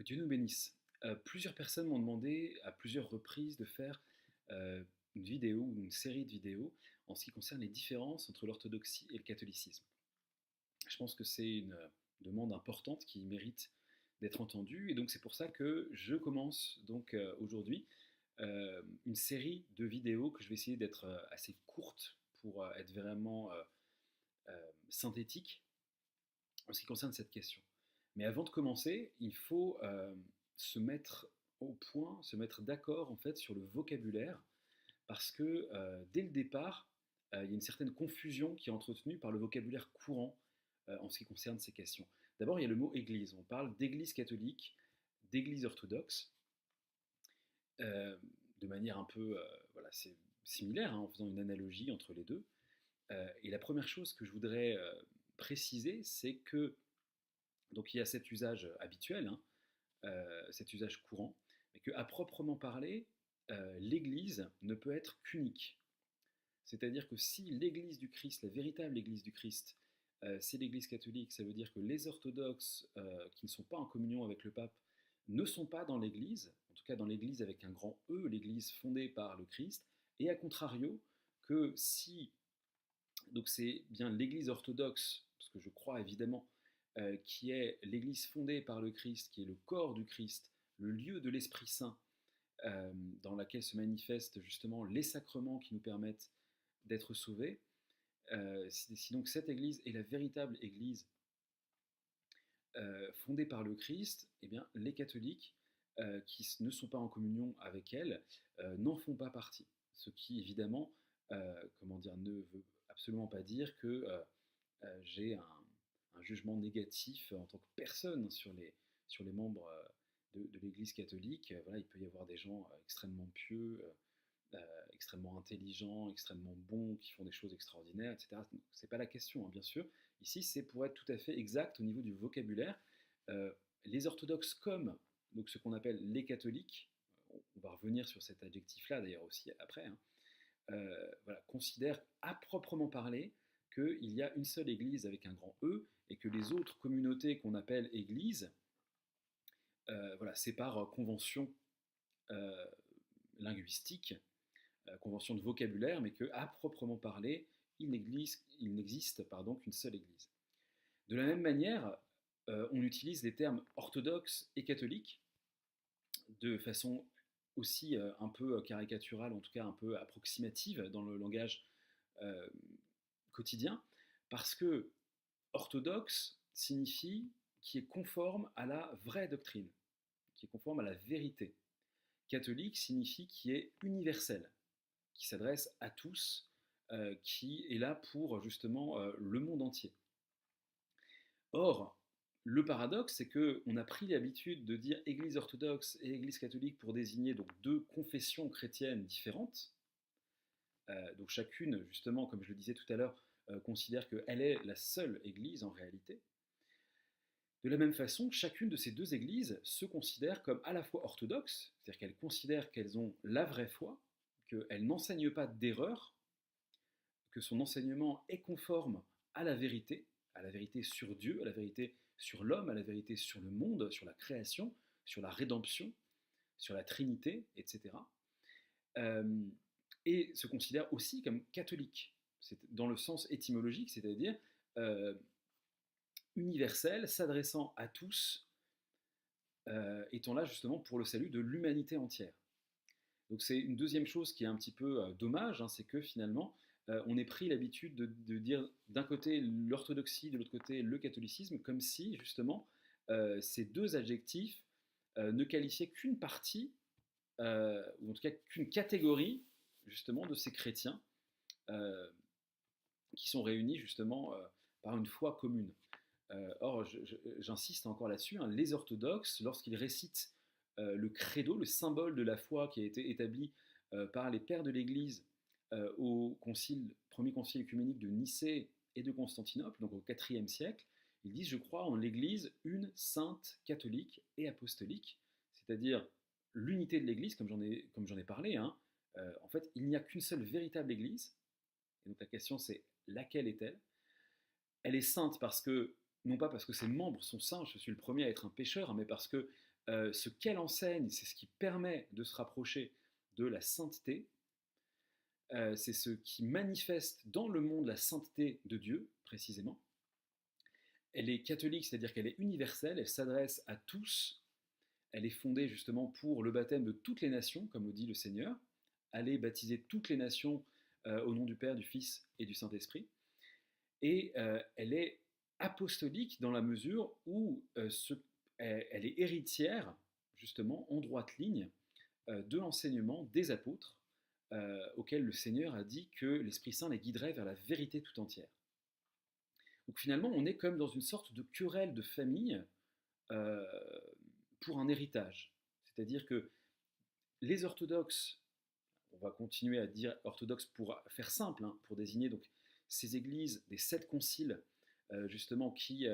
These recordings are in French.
Que Dieu nous bénisse. Plusieurs personnes m'ont demandé à plusieurs reprises de faire une vidéo ou une série de vidéos en ce qui concerne les différences entre l'orthodoxie et le catholicisme. Je pense que c'est une demande importante qui mérite d'être entendue et donc c'est pour ça que je commence donc aujourd'hui une série de vidéos que je vais essayer d'être assez courte pour être vraiment synthétique en ce qui concerne cette question. Mais avant de commencer, il faut se mettre au point, se mettre d'accord en fait sur le vocabulaire, parce que dès le départ, il y a une certaine confusion qui est entretenue par le vocabulaire courant en ce qui concerne ces questions. D'abord, il y a le mot Église. On parle d'Église catholique, d'Église orthodoxe, euh, de manière un peu, voilà, c'est similaire, hein, en faisant une analogie entre les deux. Et la première chose que je voudrais préciser, c'est que donc il y a cet usage habituel, hein, cet usage courant, mais qu'à proprement parler, l'Église ne peut être qu'unique. C'est-à-dire que si l'Église du Christ, la véritable Église du Christ, c'est l'Église catholique, ça veut dire que les orthodoxes qui ne sont pas en communion avec le pape ne sont pas dans l'Église, en tout cas dans l'Église avec un grand E, l'Église fondée par le Christ, et à contrario, que si donc c'est bien l'Église orthodoxe, parce que je crois évidemment, qui est l'Église fondée par le Christ, qui est le corps du Christ, le lieu de l'Esprit Saint, dans laquelle se manifestent justement les sacrements qui nous permettent d'être sauvés. Si donc cette Église est la véritable Église fondée par le Christ, eh bien les catholiques qui ne sont pas en communion avec elle n'en font pas partie. Ce qui évidemment, comment dire, ne veut absolument pas dire que j'ai un jugement négatif en tant que personne sur les membres de l'Église catholique. Voilà, il peut y avoir des gens extrêmement pieux, extrêmement intelligents, extrêmement bons, qui font des choses extraordinaires, etc. C'est pas la question, hein, bien sûr. Ici, c'est pour être tout à fait exact au niveau du vocabulaire. Euh, les orthodoxes comme donc ce qu'on appelle les catholiques, on va revenir sur cet adjectif-là d'ailleurs aussi après, hein, voilà, considèrent à proprement parler qu'il y a une seule Église avec un grand E et que les autres communautés qu'on appelle Églises, voilà, c'est par convention euh, linguistique, convention de vocabulaire, mais qu'à proprement parler, il n'existe qu'une seule Église. De la même manière, on utilise les termes orthodoxe et catholique de façon aussi un peu caricaturale, en tout cas un peu approximative dans le langage euh, quotidien, parce que orthodoxe signifie qui est conforme à la vraie doctrine, qui est conforme à la vérité. Catholique signifie qui est universel, qui s'adresse à tous, qui est là pour justement le monde entier. Or, le paradoxe, c'est qu'on a pris l'habitude de dire Église orthodoxe et Église catholique pour désigner donc deux confessions chrétiennes différentes. Donc chacune, justement, comme je le disais tout à l'heure, considère qu'elle est la seule Église en réalité. De la même façon, chacune de ces deux églises se considère comme à la fois orthodoxe, c'est-à-dire qu'elles considèrent qu'elles ont la vraie foi, qu'elles n'enseignent pas d'erreur, que son enseignement est conforme à la vérité sur Dieu, à la vérité sur l'homme, à la vérité sur le monde, sur la création, sur la rédemption, sur la Trinité, etc. Euh, et se considère aussi comme catholique, c'est dans le sens étymologique, c'est-à-dire euh, universel, s'adressant à tous, étant là justement pour le salut de l'humanité entière. Donc c'est une deuxième chose qui est un petit peu dommage, hein, c'est que finalement, on ait pris l'habitude de dire d'un côté l'orthodoxie, de l'autre côté le catholicisme, comme si justement ces deux adjectifs ne qualifiaient qu'une partie, ou en tout cas qu'une catégorie justement de ces chrétiens euh, qui sont réunis justement par une foi commune. Or, j'insiste encore là-dessus, hein, les orthodoxes, lorsqu'ils récitent le credo, le symbole de la foi qui a été établi par les pères de l'Église au premier concile œcuménique de Nicée et de Constantinople, donc au IVe siècle, ils disent, je crois en l'Église une sainte, catholique et apostolique, c'est-à-dire l'unité de l'Église, comme j'en ai parlé, hein, en fait, il n'y a qu'une seule véritable Église, et donc la question c'est laquelle est-elle? Elle est sainte parce que, non pas parce que ses membres sont saints, je suis le premier à être un pécheur, mais parce que Ce qu'elle enseigne, c'est ce qui permet de se rapprocher de la sainteté, c'est ce qui manifeste dans le monde la sainteté de Dieu, précisément. Elle est catholique, c'est-à-dire qu'elle est universelle, elle s'adresse à tous, elle est fondée justement pour le baptême de toutes les nations, comme le dit le Seigneur. Allez baptiser toutes les nations au nom du Père, du Fils et du Saint-Esprit. Et elle est apostolique dans la mesure où elle est héritière, justement, en droite ligne, de l'enseignement des apôtres, auxquels le Seigneur a dit que l'Esprit Saint les guiderait vers la vérité tout entière. Donc finalement, on est comme dans une sorte de querelle de famille euh, pour un héritage. C'est-à-dire que les orthodoxes, on va continuer à dire orthodoxes pour faire simple, hein, pour désigner donc ces églises des 7 conciles, justement, qui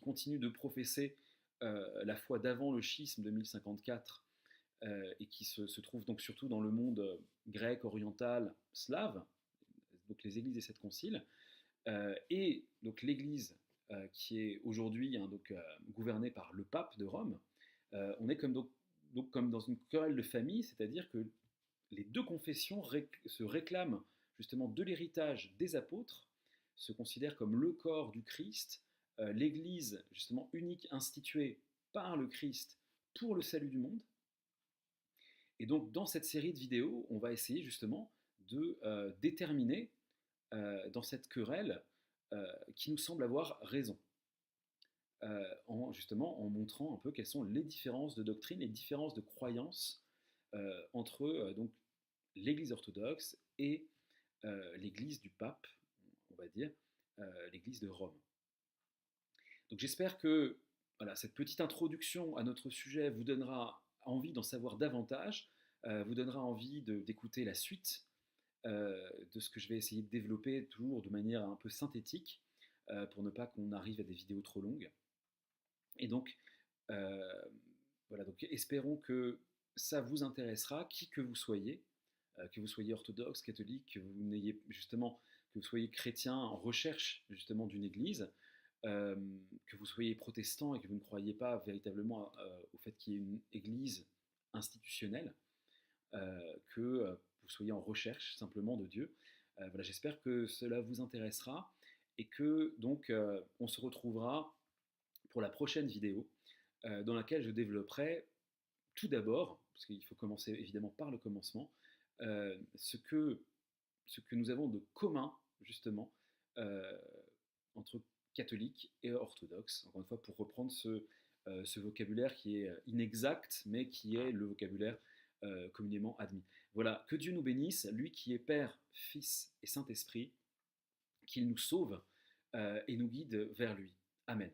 continuent de professer la foi d'avant le schisme de 1054 et qui se trouvent donc surtout dans le monde grec, oriental, slave, donc les églises des 7 conciles, et donc l'Église qui est aujourd'hui hein, gouvernée par le pape de Rome, on est comme dans une querelle de famille, c'est-à-dire que les deux confessions se réclament justement de l'héritage des apôtres, se considèrent comme le corps du Christ, l'Église justement unique instituée par le Christ pour le salut du monde. Et donc dans cette série de vidéos, on va essayer justement de déterminer dans cette querelle qui nous semble avoir raison, justement en montrant un peu quelles sont les différences de doctrine, les différences de croyances entre donc l'Église orthodoxe et l'Église du pape, on va dire, l'Église de Rome. Donc j'espère que voilà, cette petite introduction à notre sujet vous donnera envie d'en savoir davantage, vous donnera envie d'écouter la suite de ce que je vais essayer de développer toujours de manière un peu synthétique pour ne pas qu'on arrive à des vidéos trop longues. Et donc, voilà, donc espérons que ça vous intéressera, qui que vous soyez orthodoxe, catholique, que vous soyez chrétien en recherche justement d'une église, que vous soyez protestant et que vous ne croyez pas véritablement au fait qu'il y ait une église institutionnelle, que vous soyez en recherche simplement de Dieu. Voilà, j'espère que cela vous intéressera et que donc on se retrouvera pour la prochaine vidéo dans laquelle je développerai tout d'abord, parce qu'il faut commencer évidemment par le commencement, ce que nous avons de commun justement entre catholiques et orthodoxes, encore une fois pour reprendre ce vocabulaire qui est inexact, mais qui est le vocabulaire communément admis. Voilà, que Dieu nous bénisse, lui qui est Père, Fils et Saint-Esprit, qu'il nous sauve et nous guide vers lui. Amen.